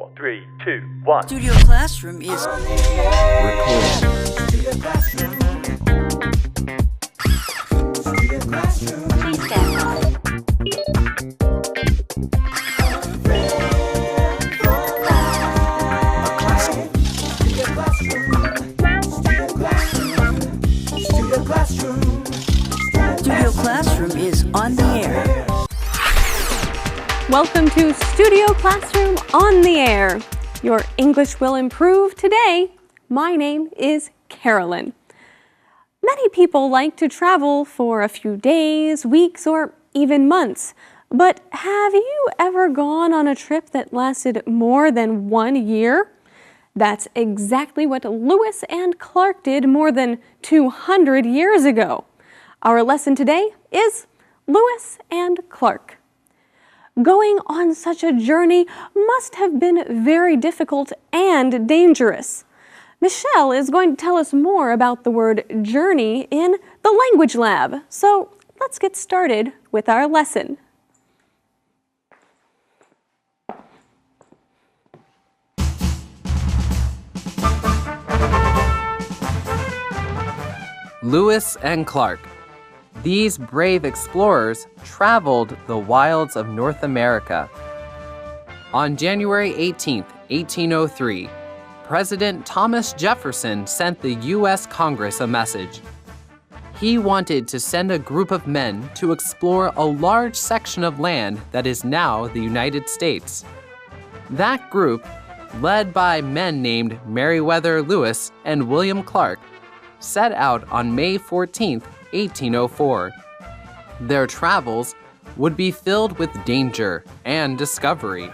4, 3, 2, 1. Studio Classroom is Recording. Please stand by. Studio Classroom is on the air. Welcome to Studio Classroom on the air. Your English will improve today. My name is Carolyn. Many people like to travel for a few days, weeks, or even months. But have you ever gone on a trip that lasted more than 1 year? That's exactly what Lewis and Clark did more than 200 years ago. Our lesson today is Lewis and Clark. Going on such a journey must have been very difficult and dangerous. Michelle is going to tell us more about the word journey in the language lab. So let's get started with our lesson. Lewis and Clark. These brave explorers traveled the wilds of North America. On January 18, 1803, President Thomas Jefferson sent the U.S. Congress a message. He wanted to send a group of men to explore a large section of land that is now the United States. That group, led by men named Meriwether Lewis and William Clark, set out on May 14, 1804. Their travels would be filled with danger and discovery.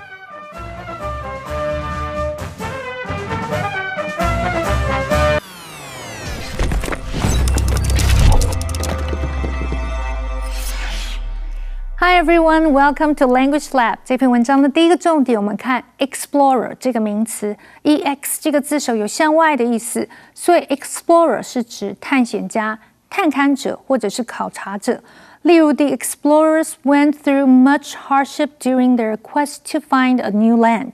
Hi everyone, welcome to Language Lab. 这篇文章的第一个重点，我们看 explorer 这个名词 ，ex 这个字首有向外的意思，所以 explorer 是指探险家、探勘者或者是考察者。例如 ，the explorers went through much hardship during their quest to find a new land。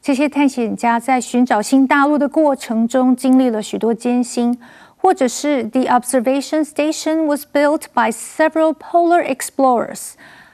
这些探险家在寻找新大陆的过程中经历了许多艰辛。或者是 the observation station was built by several polar explorers。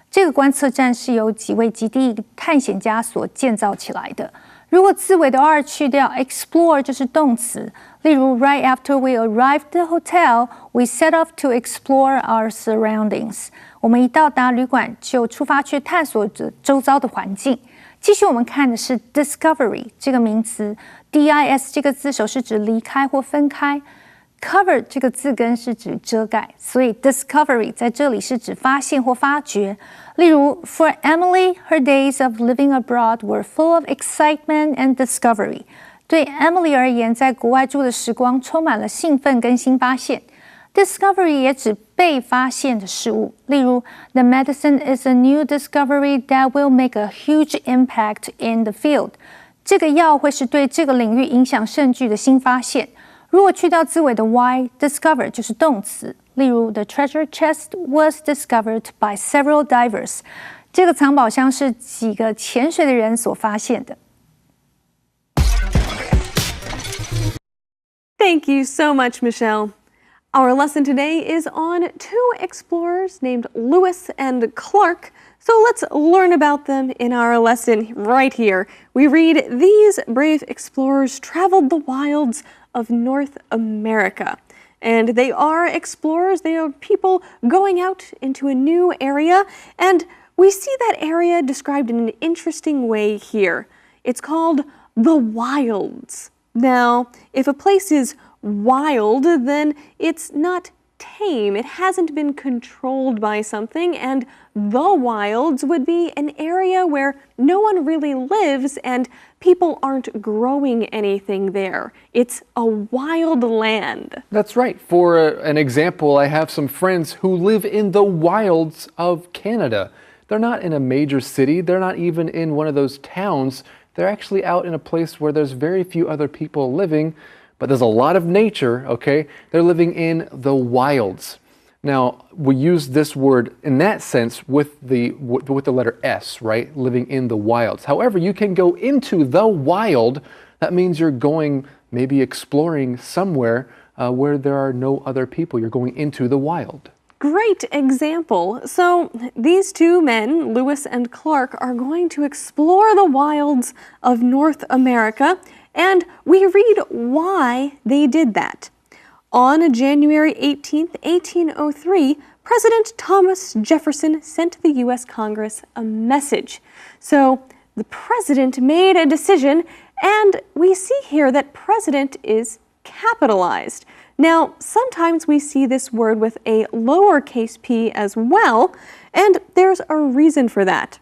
这个观测站是由几位极地探险家所建造起来的。如果字尾的 r 去掉 ，explore 就是动词。例如 ，right after we arrived the hotel, we set off to explore our surroundings。我们一到达旅馆就出发去探索周遭的环境。继续我们看的是 discovery 这个名词 ，dis 这个字首是指离开或分开。Cover 这个字根是指遮盖，所以 discovery 在这里是指发现或发掘。例如 ，For Emily, her days of living abroad were full of excitement and discovery。对 Emily 而言，在国外住的时光充满了兴奋跟新发现。Discovery 也指被发现的事物。例如 ，The medicine is a new discovery that will make a huge impact in the field。这个药会是对这个领域影响甚巨的新发现。如果去掉字尾的 y，discover 就是动词。例如 ，the treasure chest was discovered by several divers。这个藏宝箱是几个潜水的人所发现的。Thank you so much, Michelle. Our lesson today is on two explorers named Lewis and Clark. So let's learn about them in our lesson right here. We read, these brave explorers traveled the wilds of North America. And they are explorers, they are people going out into a new area, and we see that area described in an interesting way here. It's called the wilds. Now, if a place is wild, then it's not tame. It hasn't been controlled by something, and the wilds would be an area where no one really lives and people aren't growing anything there. It's a wild land. That's right. For an example, I have some friends who live in the wilds of Canada. They're not in a major city. They're not even in one of those towns. They're actually out in a place where there's very few other people living, but there's a lot of nature, okay? They're living in the wilds. Now, we use this word in that sense with the letter S, right? Living in the wilds. However, you can go into the wild. That means you're going, maybe exploring somewhere where there are no other people. You're going into the wild. Great example. So these two men, Lewis and Clark, are going to explore the wilds of North America, and we read why they did that. On January 18th, 1803, President Thomas Jefferson sent the U.S. Congress a message. So the president made a decision, and we see here that president is capitalized. Now, sometimes we see this word with a lowercase p as well, and there's a reason for that.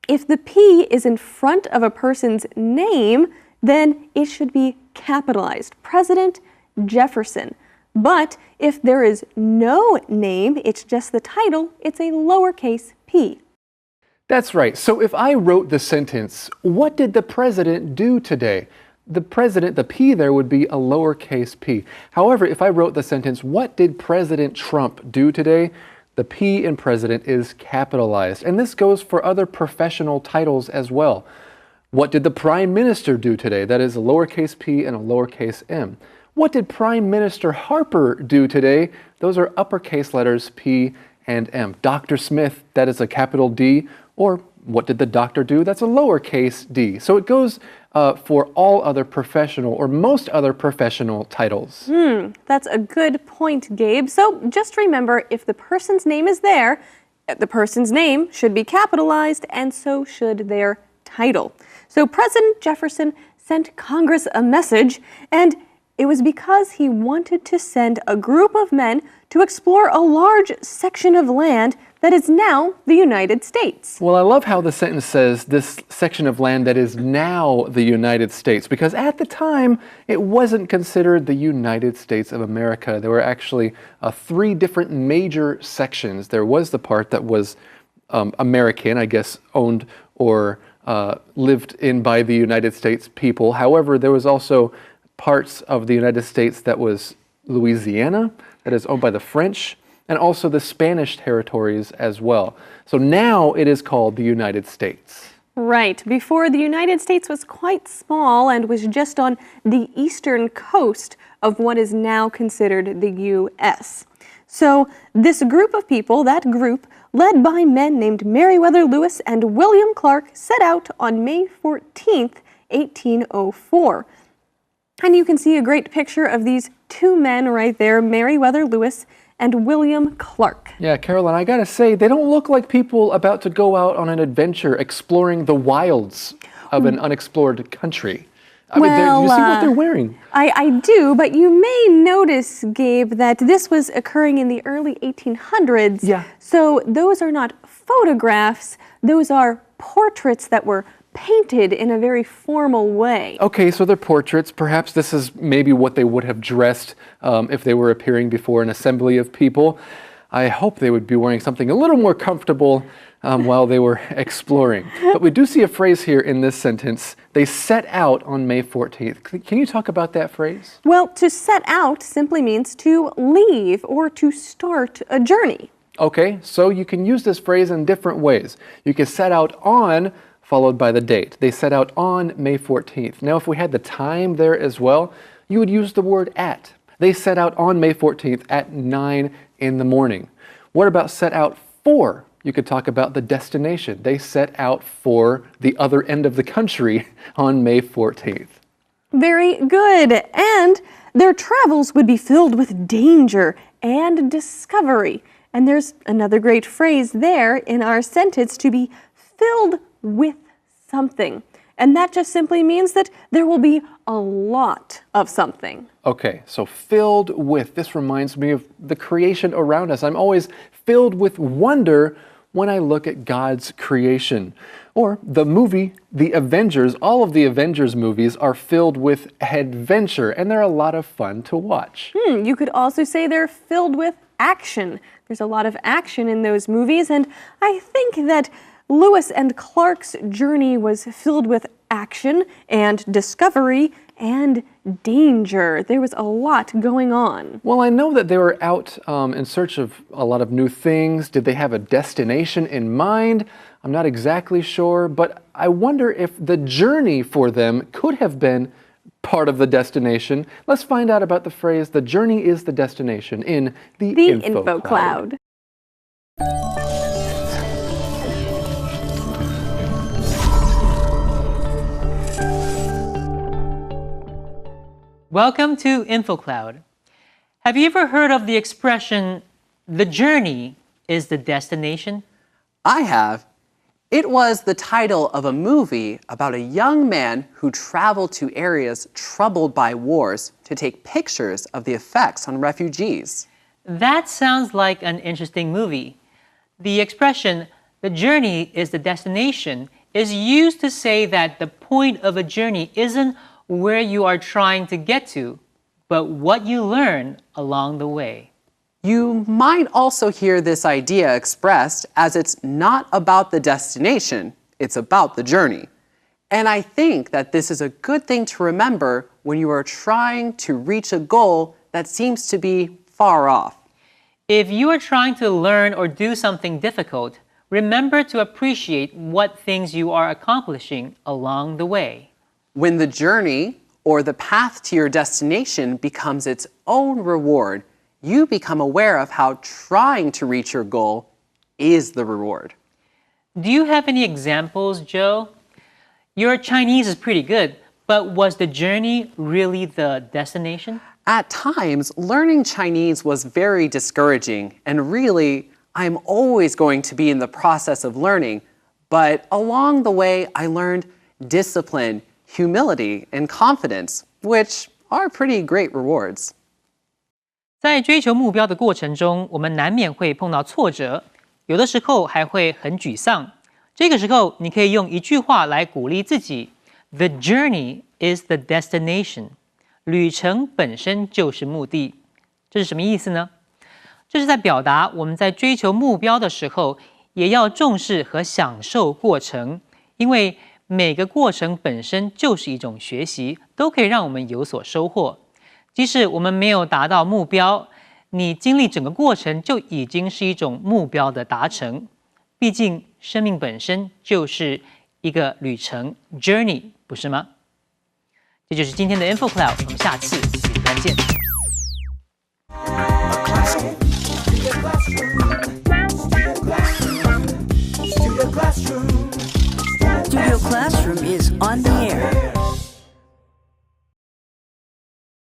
If the P is in front of a person's name, then it should be capitalized. President Jefferson. But if there is no name, it's just the title, it's a lowercase p. That's right. So if I wrote the sentence, what did the president do today? The president, the P there would be a lowercase p. However, if I wrote the sentence, what did President Trump do today? The P in president is capitalized. And this goes for other professional titles as well. What did the prime minister do today? That is a lowercase p and a lowercase m. What did Prime Minister Harper do today? Those are uppercase letters P and M. Dr. Smith, that is a capital D. Or what did the doctor do? That's a lowercase d. So it goes for all other professional or most other professional titles. That's a good point, Gabe. So just remember, if the person's name is there, the person's name should be capitalized, and so should their title. So President Jefferson sent Congress a message, and it was because he wanted to send a group of men to explore a large section of land that is now the United States. Well, I love how the sentence says this section of land that is now the United States, because at the time it wasn't considered the United States of America. There were actually 3 different major sections. There was the part that was American, I guess, owned or lived in by the United States people. However, there was also parts of the United States that was Louisiana, that is owned by the French, and also the Spanish territories as well. So now it is called the United States. Right. Before, the United States was quite small and was just on the eastern coast of what is now considered the U.S. So this group of people, that group, led by men named Meriwether Lewis and William Clark, set out on May 14th, 1804. And you can see a great picture of these two men right there, Meriwether Lewis and William Clark. Yeah, Carolyn, I gotta say, they don't look like people about to go out on an adventure exploring the wilds of an unexplored country. I mean, do you see what they're wearing? I do, but you may notice, Gabe, that this was occurring in the early 1800s. Yeah. So those are not photographs, those are portraits that were painted in a very formal way. Okay, so they're portraits. Perhaps this is maybe what they would have dressed if they were appearing before an assembly of people. I hope they would be wearing something a little more comfortable while they were exploring. But we do see a phrase here in this sentence. They set out on May 14th. Can you talk about that phrase? Well, to set out simply means to leave or to start a journey. Okay, so you can use this phrase in different ways. You can set out on followed by the date. They set out on May 14th. Now, if we had the time there as well, you would use the word at. They set out on May 14th at 9 in the morning. What about set out for? You could talk about the destination. They set out for the other end of the country on May 14th. Very good. And their travels would be filled with danger and discovery. And there's another great phrase there in our sentence, to be filled with something. And that just simply means that there will be a lot of something. Okay, so filled with. This reminds me of the creation around us. I'm always filled with wonder when I look at God's creation. Or the movie, The Avengers. All of the Avengers movies are filled with adventure, and they're a lot of fun to watch. You could also say they're filled with action. There's a lot of action in those movies, and I think that Lewis and Clark's journey was filled with action and discovery and danger. There was a lot going on. Well, I know that they were out in search of a lot of new things. Did they have a destination in mind? I'm not exactly sure, but I wonder if the journey for them could have been part of the destination. Let's find out about the phrase, the journey is the destination, in the Info Cloud. Welcome to InfoCloud. Have you ever heard of the expression, the journey is the destination? I have. It was the title of a movie about a young man who traveled to areas troubled by wars to take pictures of the effects on refugees. That sounds like an interesting movie. The expression, the journey is the destination, is used to say that the point of a journey isn't where you are trying to get to, but what you learn along the way. You might also hear this idea expressed as it's not about the destination, it's about the journey. And I think that this is a good thing to remember when you are trying to reach a goal that seems to be far off. If you are trying to learn or do something difficult, remember to appreciate what things you are accomplishing along the way. When the journey or the path to your destination becomes its own reward, you become aware of how trying to reach your goal is the reward. Do you have any examples, Joe? Your Chinese is pretty good, but was the journey really the destination? At times, learning Chinese was very discouraging, and really, I'm always going to be in the process of learning, but along the way, I learned discipline, humility, and confidence, which are pretty great rewards. 在追求目标的过程中，我们难免会碰到挫折，有的时候还会很沮丧。这个时候，你可以用一句话来鼓励自己 ：The journey is the destination。旅程本身就是目的。这是什么意思呢？这是在表达我们在追求目标的时候，也要重视和享受过程，因为每个过程本身就是一种学习，都可以让我们有所收获。即使我们没有达到目标，你经历整个过程就已经是一种目标的达成。毕竟生命本身就是一个旅程 journey， 不是吗？这就是今天的 InfoCloud， 我们下次再见。Studio Classroom is on the air.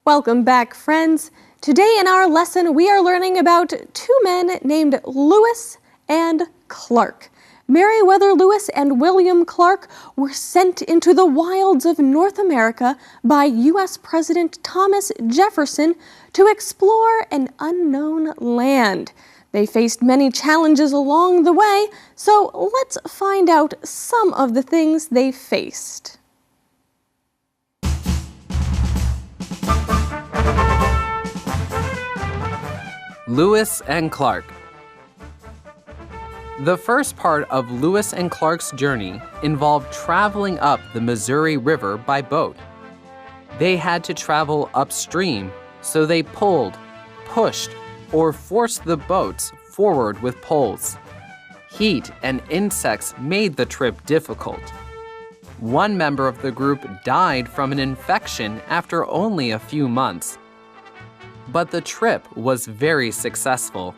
Welcome back, friends. Today in our lesson, we are learning about two men named Lewis and Clark. Meriwether Lewis and William Clark were sent into the wilds of North America by U.S. President Thomas Jefferson to explore an unknown land. They faced many challenges along the way, so let's find out some of the things they faced. Lewis and Clark. The first part of Lewis and Clark's journey involved traveling up the Missouri River by boat. They had to travel upstream, so they pulled, pushed, or forced the boats forward with poles. Heat and insects made the trip difficult. One member of the group died from an infection after only a few months. But the trip was very successful.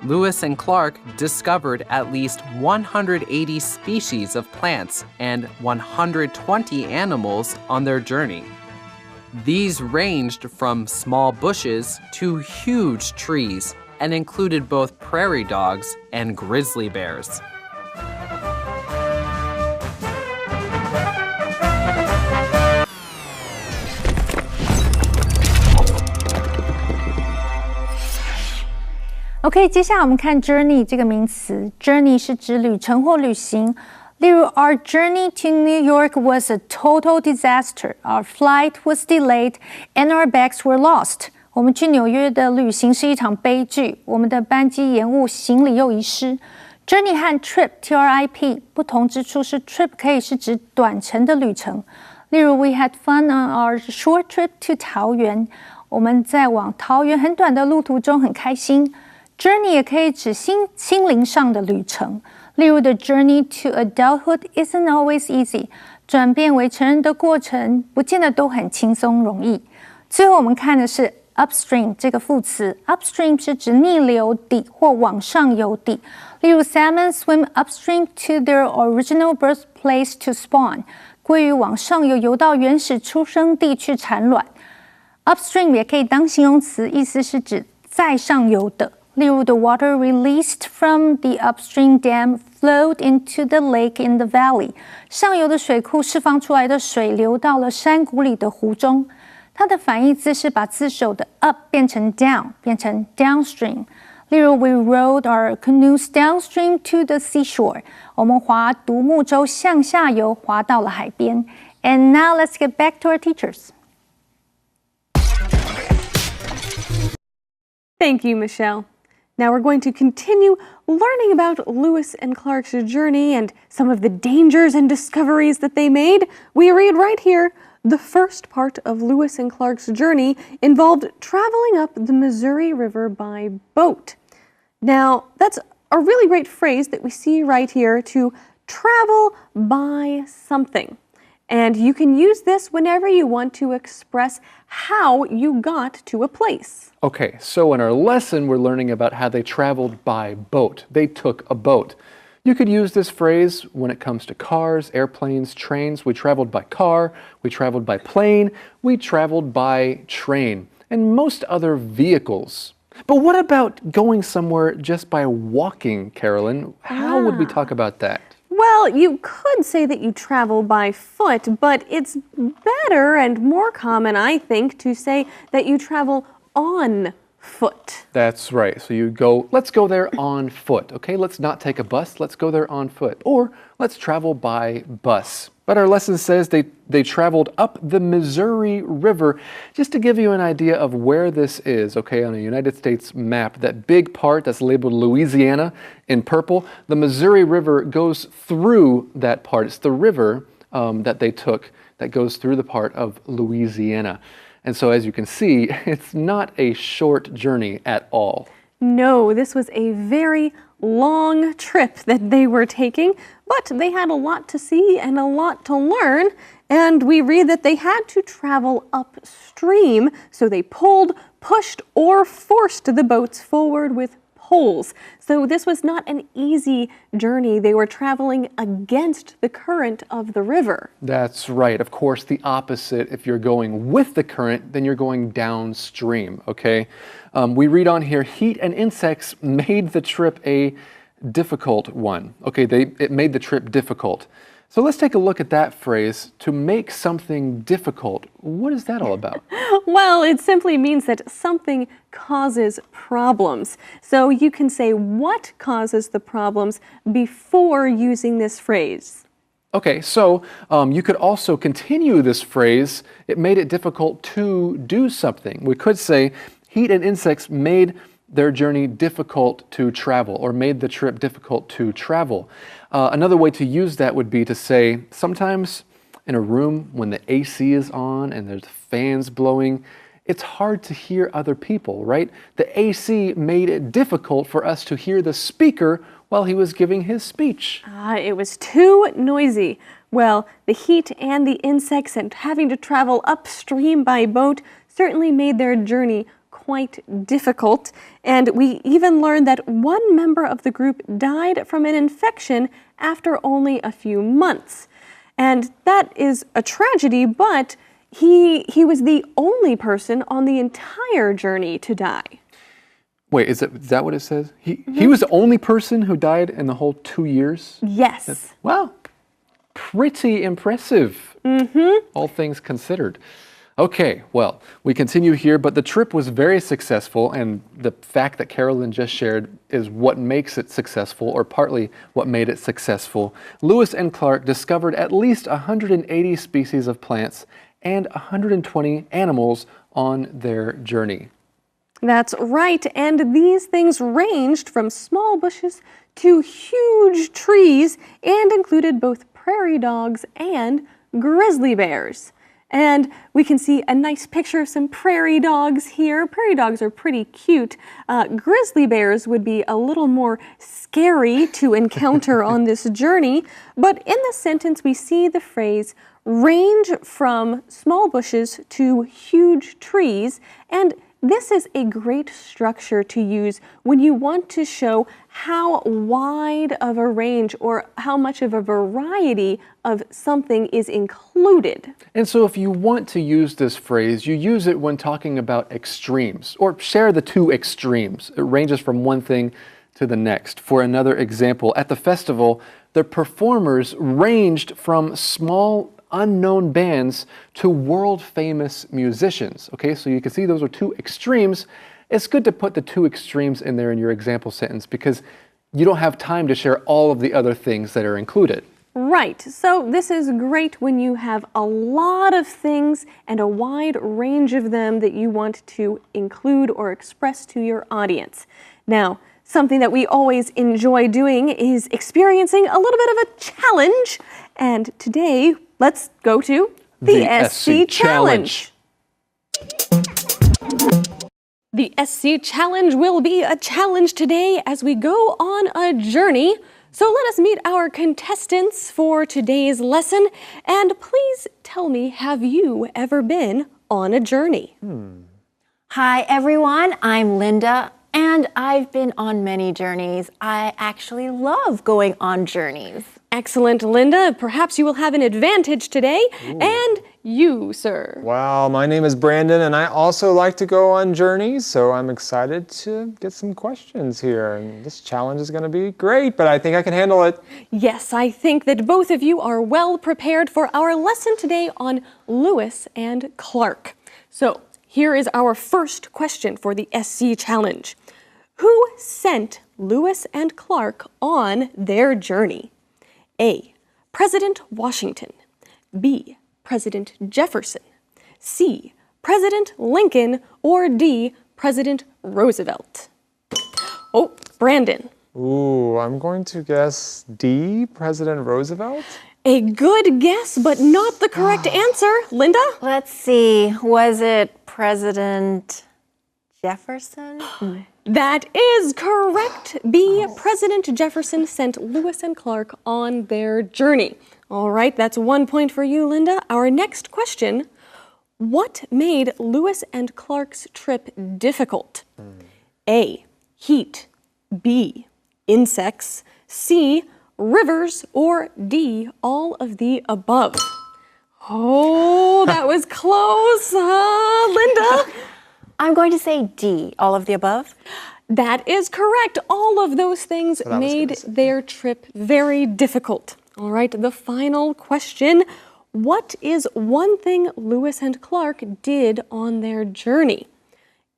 Lewis and Clark discovered at least 180 species of plants and 120 animals on their journey. These ranged from small bushes to huge trees and included both prairie dogs and grizzly bears. OK， 接下来我们看 journey 这个名词。journey 是指旅程或旅行。例如 ，Our journey to New York was a total disaster. Our flight was delayed, and our bags were lost. 我们去纽约的旅行是一场悲剧，我们的班机延误，行李又遗失。Journey 和 trip trip 不同之处是 trip 可以是指短程的旅程，例如 We had fun on our short trip to 桃园，我们在往桃园很短的路途中很开心。Journey 也可以指心灵上的旅程，例如 The journey to adulthood isn't always easy， 转变为成人的过程不见得都很轻松容易。最后我们看的是upstream 这个副词 ，upstream 是指逆流底或往上游底。例如 ，salmon swim upstream to their original birthplace to spawn。鲑鱼往上游游到原始出生地去产卵。Upstream 也可以当形容词，意思是指在上游的。例如 ，the water released from the upstream dam flowed into the lake in the valley。上游的水库释放出来的水流到了山谷里的湖中。它的反义字是把字首的 up 变成 down， 变成 downstream。例如 ，We rowed our canoes downstream to the seashore。我们划独木舟向下游，划到了海边。And now let's get back to our teachers. Thank you, Michelle. Now we're going to continue learning about Lewis and Clark's journey and some of the dangers and discoveries that they made. We read right here, the first part of Lewis and Clark's journey involved traveling up the Missouri River by boat. Now, that's a really great phrase that we see right here, to travel by something. And you can use this whenever you want to express how you got to a place. Okay, so in our lesson, we're learning about how they traveled by boat. They took a boat. You could use this phrase when it comes to cars, airplanes, trains. We traveled by car, we traveled by plane, we traveled by train, and most other vehicles. But what about going somewhere just by walking, Carolyn? How would we talk about that? Well, you could say that you travel by foot, but it's better and more common, I think, to say that you travel on foot. That's right. So you go, let's go there on foot. Okay, let's not take a bus, let's go there on foot. Or let's travel by bus. But our lesson says they traveled up the Missouri River. Just to give you an idea of where this is, okay, on a United States map, that big part that's labeled Louisiana in purple, the Missouri River goes through that part. It's the river that they took that goes through the part of Louisiana. And so as you can see, it's not a short journey at all. No, this was a very long trip that they were taking, but they had a lot to see and a lot to learn. And we read that they had to travel upstream, so they pulled, pushed, or forced the boats forward with poles. So this was not an easy journey. They were traveling against the current of the river. That's right. Of course, the opposite. If you're going with the current, then you're going downstream, okay? We read on here, heat and insects made the trip a difficult one. Okay, it made the trip difficult. So let's take a look at that phrase, to make something difficult. What is that all about? Well, it simply means that something causes problems. So you can say what causes the problems before using this phrase. Okay, so you could also continue this phrase, it made it difficult to do something. We could say, heat and insects made their journey difficult to travel, or made the trip difficult to travel. Another way to use that would be to say, sometimes in a room when the AC is on and there's fans blowing, it's hard to hear other people, right? The AC made it difficult for us to hear the speaker while he was giving his speech. It was too noisy. Well, the heat and the insects and having to travel upstream by boat certainly made their journey quite difficult. And we even learned that one member of the group died from an infection after only a few months. And that is a tragedy, but he was the only person on the entire journey to die. Wait, is that what it says? He was the only person who died in the whole 2 years? Yes. Wow, pretty impressive, all things considered. Okay, well, we continue here, but the trip was very successful, and the fact that Carolyn just shared is what makes it successful, or partly what made it successful. Lewis and Clark discovered at least 180 species of plants and 120 animals on their journey. That's right, and these things ranged from small bushes to huge trees and included both prairie dogs and grizzly bears. And we can see a nice picture of some prairie dogs here. Prairie dogs are pretty cute. Grizzly bears would be a little more scary to encounter on this journey. But in the sentence, we see the phrase range from small bushes to huge trees. And this is a great structure to use when you want to show how wide of a range or how much of a variety of something is included. And so if you want to use this phrase, you use it when talking about extremes, or share the two extremes. It ranges from one thing to the next. For another example, at the festival, the performers ranged from small unknown bands to world-famous musicians. Okay, so you can see those are two extremes. It's good to put the two extremes in there in your example sentence because you don't have time to share all of the other things that are included. Right, so this is great when you have a lot of things and a wide range of them that you want to include or express to your audience. Now, something that we always enjoy doing is experiencing a little bit of a challenge. And today, let's go to the SC Challenge. The SC Challenge will be a challenge today as we go on a journey. So let us meet our contestants for today's lesson. And please tell me, have you ever been on a journey? Hi everyone, I'm Linda. And I've been on many journeys. I actually love going on journeys. Excellent, Linda. Perhaps you will have an advantage today. And you, sir. Well, my name is Brandon, and I also like to go on journeys, so I'm excited to get some questions here. And this challenge is going to be great, but I think I can handle it. Yes, I think that both of you are well prepared for our lesson today on Lewis and Clark. So, here is our first question for the SC Challenge. Who sent Lewis and Clark on their journey? A. President Washington. B. President Jefferson. C. President Lincoln. Or D. President Roosevelt. Oh, Brandon. Ooh, I'm going to guess D, President Roosevelt? A good guess, but not the correct answer. Linda? Let's see, was it President Jefferson? That is correct. B. President Jefferson sent Lewis and Clark on their journey. All right, that's 1 point for you, Linda. Our next question, what made Lewis and Clark's trip difficult? A. Heat. B. Insects. C. Rivers. Or D. All of the above. Oh, that was close, Linda? I'm going to say D, all of the above. That is correct. All of those things made their trip very difficult. All right, the final question. What is one thing Lewis and Clark did on their journey?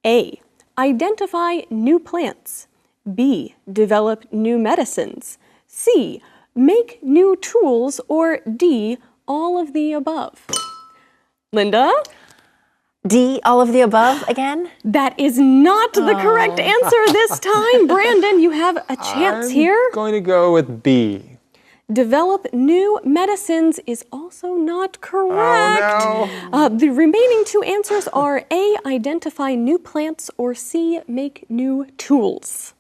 A. Identify new plants. B. Develop new medicines. C. Make new tools. Or D. All of the above. Linda? D, all of the above again? That is not the correct answer this time. Brandon, you have a chance here. I'm going to go with B. Develop new medicines is also not correct. Oh, no. The remaining two answers are A, identify new plants, or C, make new tools.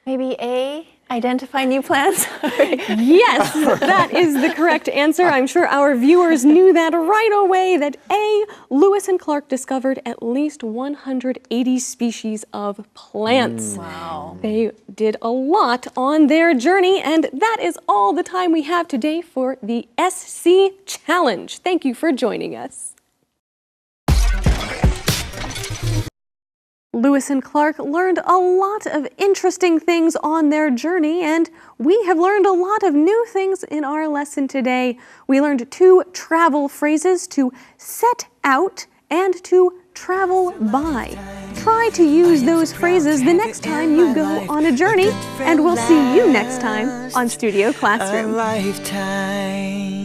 Maybe A, identify new plants? Yes, that is the correct answer. I'm sure our viewers knew that right away, that A, Lewis and Clark discovered at least 180 species of plants. Wow. They did a lot on their journey, and that is all the time we have today for the SC Challenge. Thank you for joining us. Lewis and Clark learned a lot of interesting things on their journey, and we have learned a lot of new things in our lesson today. We learned 2 travel phrases, to set out and to travel by. Try to use those phrases the next time you go on a journey, and we'll see you next time on Studio Classroom. A lifetime.